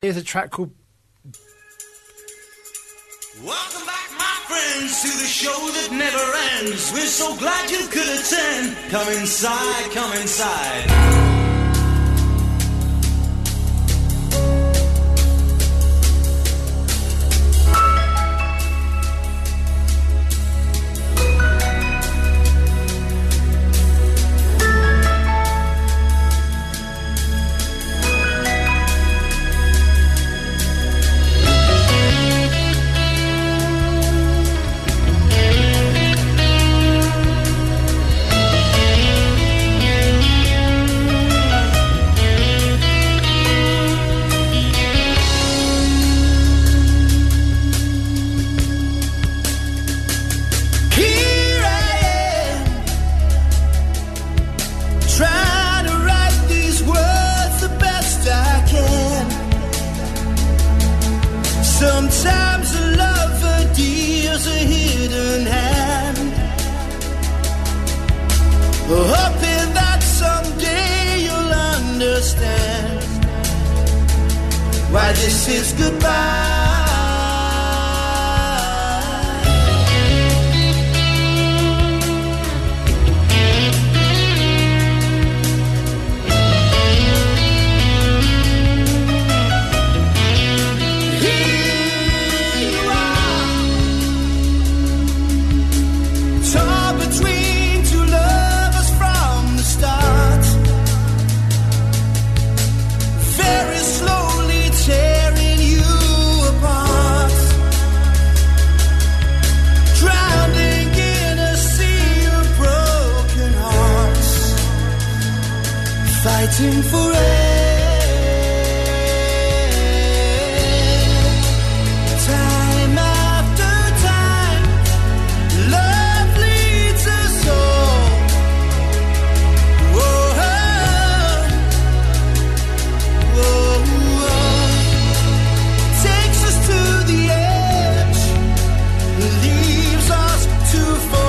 Here's a track called... Welcome back, my friends, to the show that never ends. We're so glad you could attend. Come inside, come inside. Sometimes a lover deals a hidden hand, hoping that someday you'll understand why this is goodbye. Fighting for it, time after time, love leads us all. Whoa, whoa, whoa. Takes us to the edge, leaves us to fall.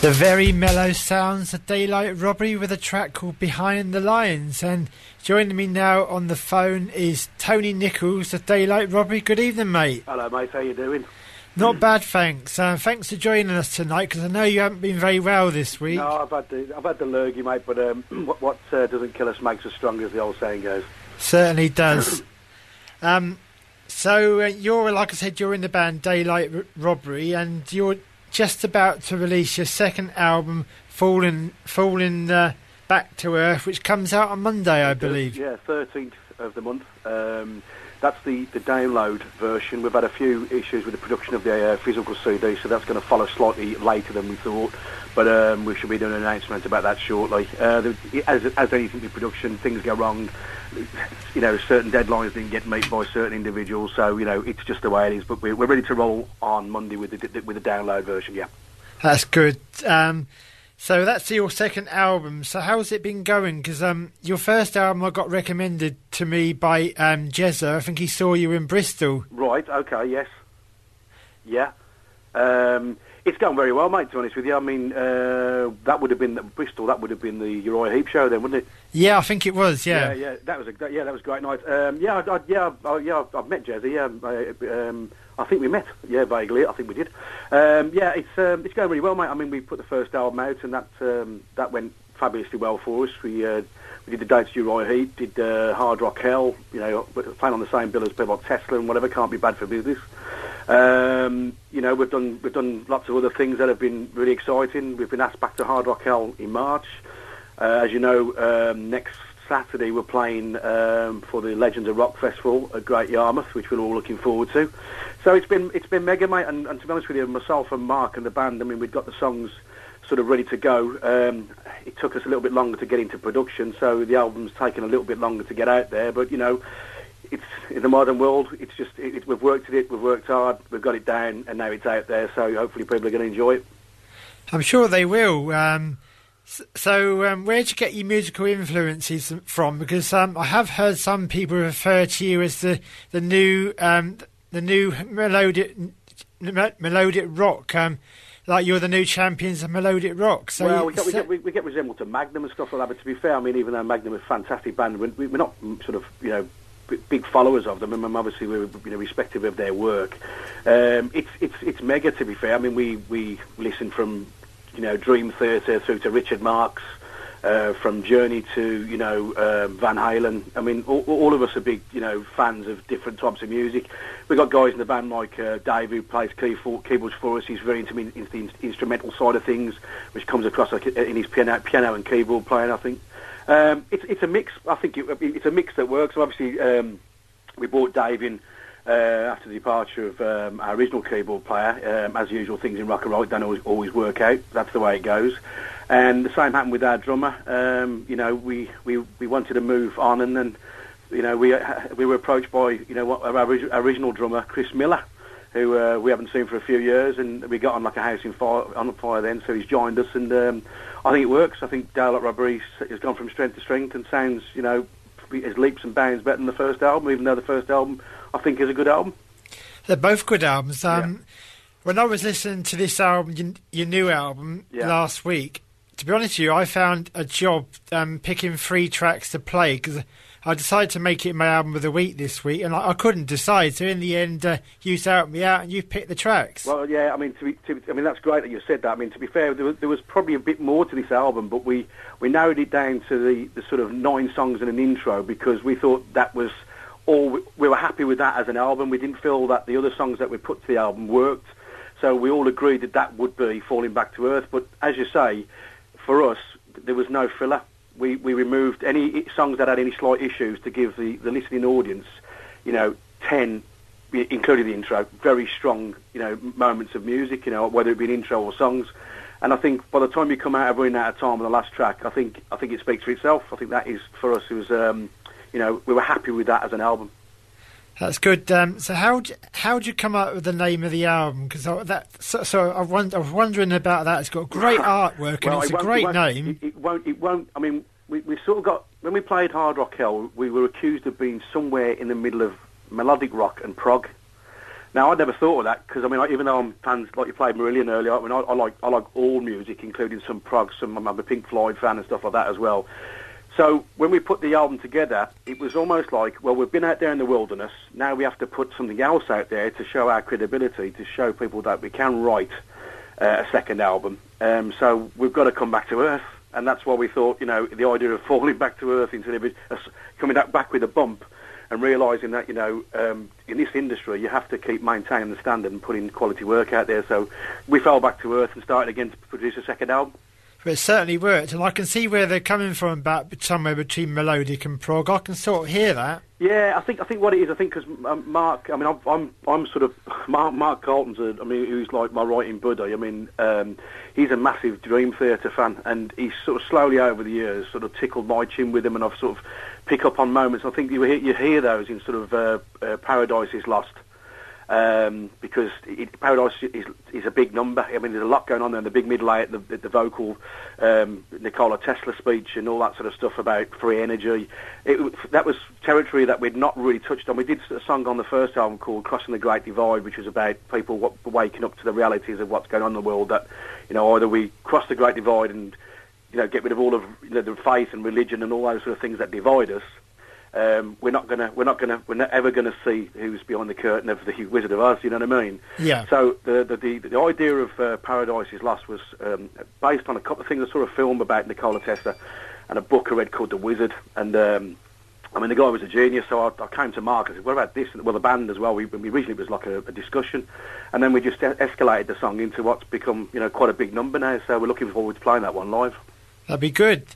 The very mellow sounds of Daylight Robbery with a track called Behind the Lines. And joining me now on the phone is Tony Nichols of Daylight Robbery. Good evening, mate. Hello, mate. How you doing? Not bad, thanks. Thanks for joining us tonight, because I know you haven't been very well this week. No, I've had the lurgy, mate. But what doesn't kill us makes us stronger, as the old saying goes. Certainly does. So you're, like I said, you're in the band Daylight Robbery, and you're just about to release your second album, Falling Back to Earth, which comes out on Monday, I believe. Yeah, 13th of the month. That's the download version. We've had a few issues with the production of the physical CD, so that's going to follow slightly later than we thought. But we should be doing an announcement about that shortly. As anything with production, things go wrong. You know, certain deadlines didn't get met by certain individuals, so you know it's just the way it is. But we're ready to roll on Monday with the download version. Yeah, that's good. So that's your second album. So how's it been going? Because your first album I got recommended to me by Jezza. I think he saw you in Bristol. Right. Okay. Yes. Yeah. It's going very well, mate, to be honest with you. I mean, that would have been Bristol. That would have been the Uriah Heep show, then, wouldn't it? Yeah, I think it was. Yeah, yeah. That was a great night. I've met Jazzy. Yeah, I think we met. Yeah, vaguely. I think we did. It's going really well, mate. I mean, we put the first album out, and that went fabulously well for us. We did the dates to Uriah Heep, did Hard Rock Hell. You know, playing on the same bill as people like Tesla and whatever. Can't be bad for business. You know, we've done lots of other things that have been really exciting. We've been asked back to Hard Rock Hell in March. As you know, next Saturday we're playing for the Legends of Rock Festival at Great Yarmouth, which we're all looking forward to. So it's been mega, mate. And to be honest with you, myself and Mark and the band, I mean, we've got the songs sort of ready to go. It took us a little bit longer to get into production, so the album's taken a little bit longer to get out there. But you know, it's in the modern world. It's just we've worked at it. We've worked hard. We've got it down, and now it's out there. So hopefully, people are going to enjoy it. I'm sure they will. So where'd you get your musical influences from? Because I have heard some people refer to you as the new melodic rock. Like you're the new champions of melodic rock. So well, we get resembled to Magnum and stuff like that. But to be fair, I mean, even though Magnum is a fantastic band, we're not sort of, you know, big followers of them, and obviously we're, you know, respective of their work. It's mega, to be fair. I mean, we listen from, you know, Dream Theater through to Richard Marx, from Journey to, you know, Van Halen. I mean, all of us are big, you know, fans of different types of music. We've got guys in the band like Dave, who plays keyboards for us. He's very into the instrumental side of things, which comes across like in his piano and keyboard playing, I think. It's a mix. I think it's a mix that works. So obviously, we brought Dave in after the departure of our original keyboard player. As usual, things in rock and roll don't always work out. That's the way it goes. And the same happened with our drummer. You know, we wanted to move on, and then, you know, we were approached by, you know, our original drummer, Chris Miller, who we haven't seen for a few years, and we got on like a house on fire then. So he's joined us, and I think it works. I think Daylight Robbery has gone from strength to strength and sounds, you know, as leaps and bounds better than the first album, even though the first album, I think, is a good album. They're both good albums. When I was listening to this album, your new album, last week, to be honest with you, I found a job picking 3 tracks to play, because I decided to make it my album of the week this week, and I couldn't decide. So in the end, you helped me out, and you picked the tracks. Well, yeah, I mean, I mean, that's great that you said that. I mean, to be fair, there was probably a bit more to this album, but we narrowed it down to the sort of 9 songs and an intro, because we thought that was all. We were happy with that as an album. We didn't feel that the other songs that we put to the album worked, so we all agreed that would be Falling Back to Earth. But as you say, for us, there was no filler. We removed any songs that had any slight issues to give the listening audience, you know, 10, including the intro, very strong, you know, moments of music, you know, whether it be an intro or songs. And I think by the time you come out of Running Out of Time on the last track, I think it speaks for itself. I think that is, for us, it was, you know, we were happy with that as an album. That's good. So how'd you come up with the name of the album? Because I was wondering about that. It's got great artwork, and it's a great name. It won't. I mean, we sort of got, when we played Hard Rock Hell, we were accused of being somewhere in the middle of melodic rock and prog. Now, I never thought of that because I mean, even though I'm fans like you played Marillion earlier, I mean, I like all music, including some prog. I'm a Pink Floyd fan and stuff like that as well. So when we put the album together, it was almost like, well, we've been out there in the wilderness. Now we have to put something else out there to show our credibility, to show people that we can write a second album. So we've got to come back to earth, and that's why we thought, the idea of falling back to earth instead of coming back with a bump, and realising that, in this industry, you have to keep maintaining the standard and putting quality work out there. So we fell back to earth and started again to produce a second album. But it certainly worked, and I can see where they're coming from, about somewhere between melodic and prog. I can sort of hear that. Yeah, I think what it is. I think because Mark, I mean, I'm sort of Mark Carlton's. Who's like my writing buddy. I mean, he's a massive Dream Theater fan, and he's sort of slowly over the years sort of tickled my chin with him, and I've sort of pick up on moments. I think you hear those in sort of Paradise Is Lost. Because Paradise is a big number. I mean, there's a lot going on there. The big middle eight, the vocal, Nikola Tesla speech, and all that sort of stuff about free energy. That was territory that we'd not really touched on. We did a song on the first album called "Crossing the Great Divide," which was about people waking up to the realities of what's going on in the world. That either we cross the Great Divide and get rid of all of the faith and religion and all those sort of things that divide us. We're not ever gonna see who's behind the curtain of the Wizard of Oz. You know what I mean? Yeah. So the idea of Paradise Is Lost was based on a couple of things. I saw a film about Nikola Tesla and a book I read called The Wizard. And I mean, the guy was a genius. So I came to Mark and said, "What about this?" Well, the band as well. We originally it was like a discussion, and then we just escalated the song into what's become quite a big number now. So we're looking forward to playing that one live. That'd be good.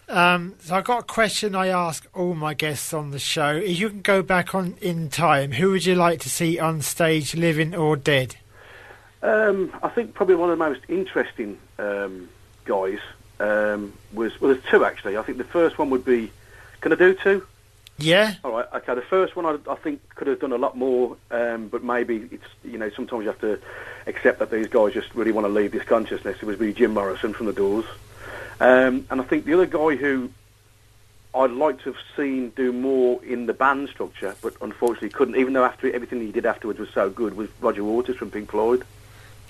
So I've got a question I ask all my guests on the show. If you can go back in time, who would you like to see on stage, living or dead? I think probably one of the most interesting guys there's two actually. I think the first one would be, can I do two? Yeah. All right, okay. The first one I think could have done a lot more, but maybe it's, sometimes you have to accept that these guys just really want to leave this consciousness. It was Jim Morrison from The Doors. And I think the other guy who I'd like to have seen do more in the band structure, but unfortunately couldn't, even though everything he did afterwards was so good, was Roger Waters from Pink Floyd.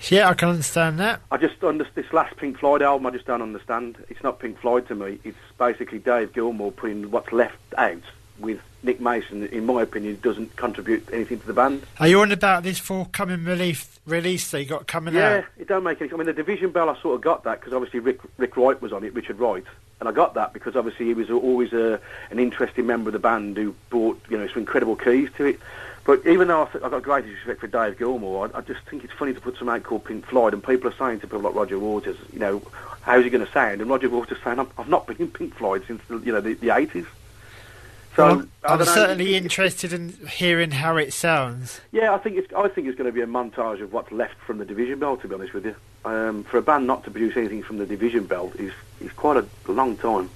Yeah, I can understand that. This last Pink Floyd album, I just don't understand. It's not Pink Floyd to me. It's basically Dave Gilmour putting what's left out with Nick Mason, in my opinion, doesn't contribute anything to the band. Are you on about this forthcoming release that you got coming out? Yeah, it don't make any. I mean, the Division Bell, I sort of got that because obviously Rick Wright was on it, Richard Wright, and I got that because obviously he was always an interesting member of the band who brought some incredible keys to it. But even though I've got great respect for Dave Gilmour, I just think it's funny to put something out called Pink Floyd, and people are saying to people like Roger Waters, how's he going to sound? And Roger Waters saying, I've not been in Pink Floyd since the 80s. So well, I'm certainly interested in hearing how it sounds. Yeah, I think it's going to be a montage of what's left from the Division Bell. To be honest with you, for a band not to produce anything from the Division Bell is quite a long time.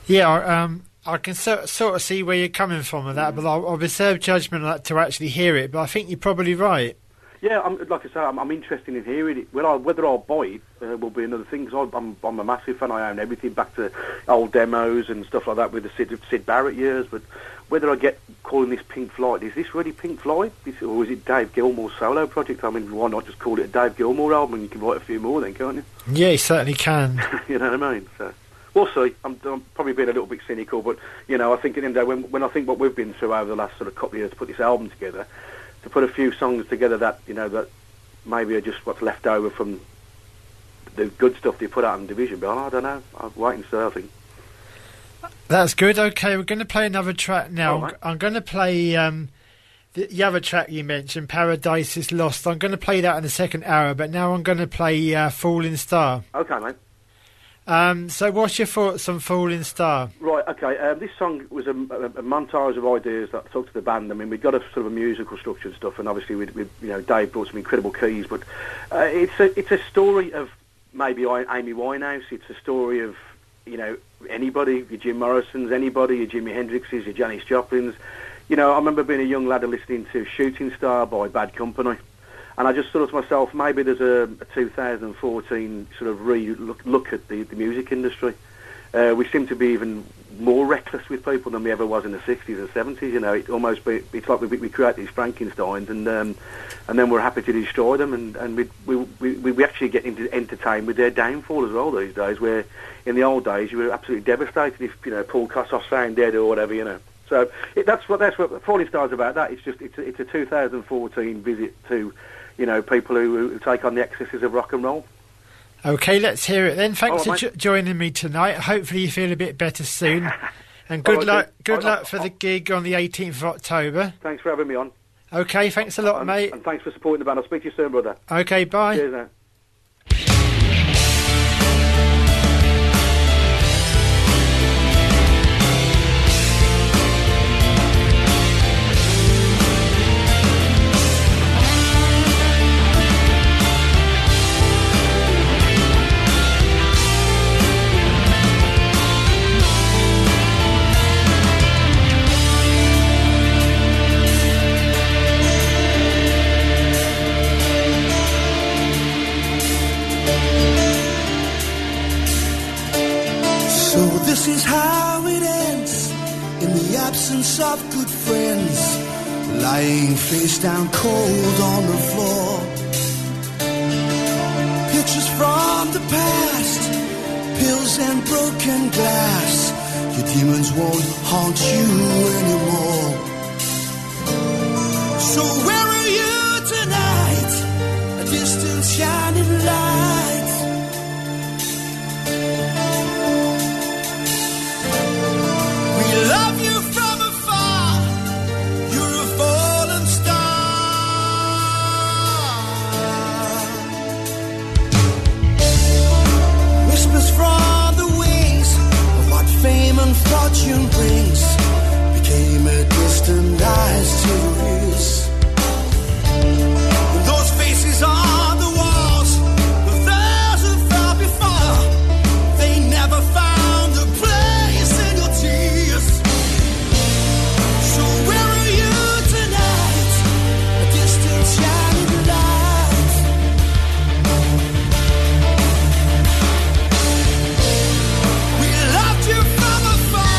Yeah, I can sort of see where you're coming from with that, but I'll reserve judgment on that to actually hear it. But I think you're probably right. Yeah, like I say, I'm interested in hearing it. Whether I'll buy it will be another thing, because I'm a massive fan. I own everything, back to old demos and stuff like that with the Sid Barrett years. But whether I get calling this Pink Floyd, is this really Pink Floyd? Or is it Dave Gilmour's solo project? I mean, why not just call it a Dave Gilmour album and you can write a few more then, can't you? Yeah, you certainly can. You know what I mean? So we'll see. I'm probably being a little bit cynical, but, I think at the end of the day, when I think what we've been through over the last sort of couple of years to put this album together, to put a few songs together that that maybe are just what's left over from the good stuff they put out in Division Bell. I don't know. I'm waiting to see, I think. That's good. Okay, we're going to play another track now. Right. I'm going to play the other track you mentioned, Paradise Is Lost. I'm going to play that in the second hour, but now I'm going to play Falling Star. Okay, mate. So what's your thoughts on Falling Star? Right, okay. This song was a montage of ideas that I talked to the band. I mean, we've got a sort of a musical structure and stuff, and obviously Dave brought some incredible keys, but it's a story of maybe Amy Winehouse. It's a story of, anybody, your Jim Morrisons, anybody, your Jimi Hendrixes, your Janis Joplins. I remember being a young lad and listening to Shooting Star by Bad Company. And I just thought to myself, maybe there's a 2014 sort of look at the music industry. we seem to be even more reckless with people than we ever was in the 60s and 70s. You know, it's like we create these Frankensteins and then we're happy to destroy them, and we actually get entertained with their downfall as well these days. Where in the old days you were absolutely devastated if Paul Kossoff's found dead or whatever, you know. So that's what Falling Star's about. That it's a 2014 visit to people who take on the excesses of rock and roll. Okay, let's hear it then. Thanks for joining me tonight. Hopefully you feel a bit better soon. And good luck for the gig on the 18th of October. Thanks for having me on. Okay, thanks a lot, mate. And thanks for supporting the band. I'll speak to you soon, brother. Okay, bye. Cheers now. This is how it ends, in the absence of good friends, lying face down cold on the floor. Pictures from the past, pills and broken glass, your demons won't haunt you anymore. So where are you tonight, a distant shining light? Love you from afar, you're a fallen star. Whispers from the wings of what fame and fortune brings became a distant eyes to the ears. Those faces on the walls of those who fell before, they never found a place in your tears. So where are you tonight? A distant shining light. We loved you from afar.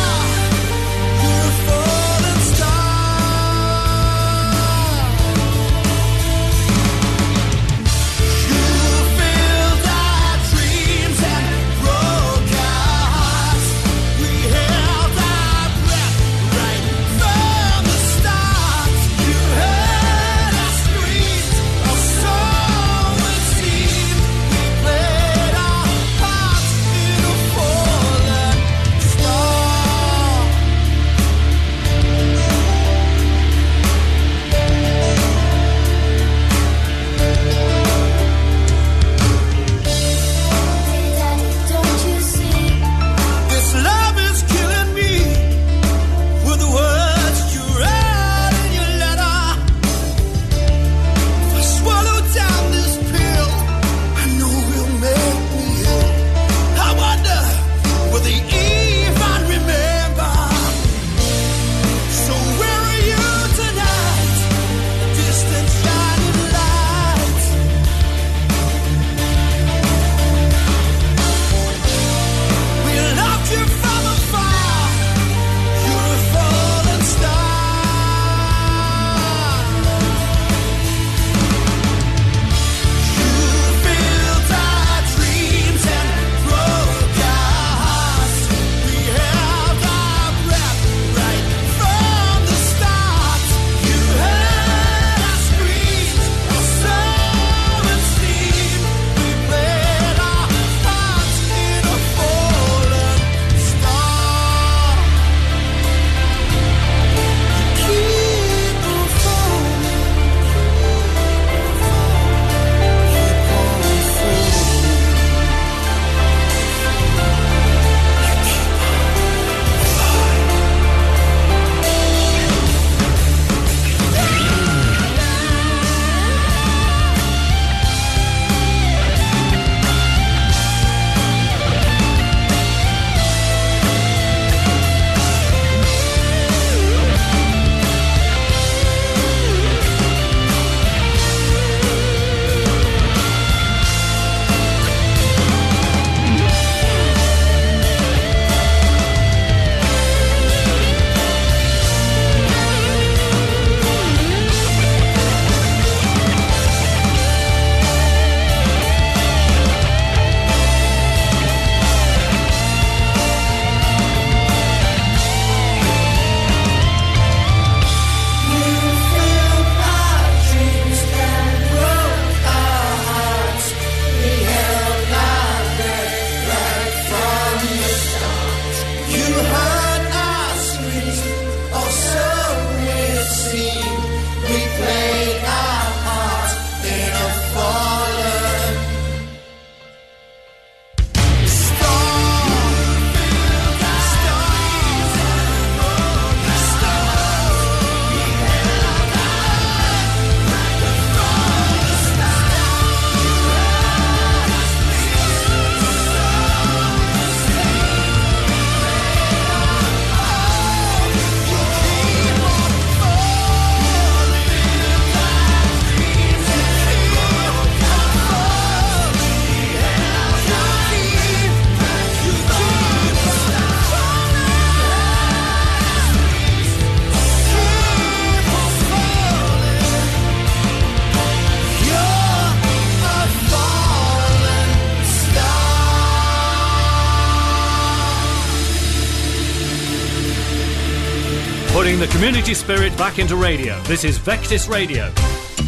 Putting the community spirit back into radio. This is Vectis Radio.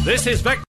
This is Vectis.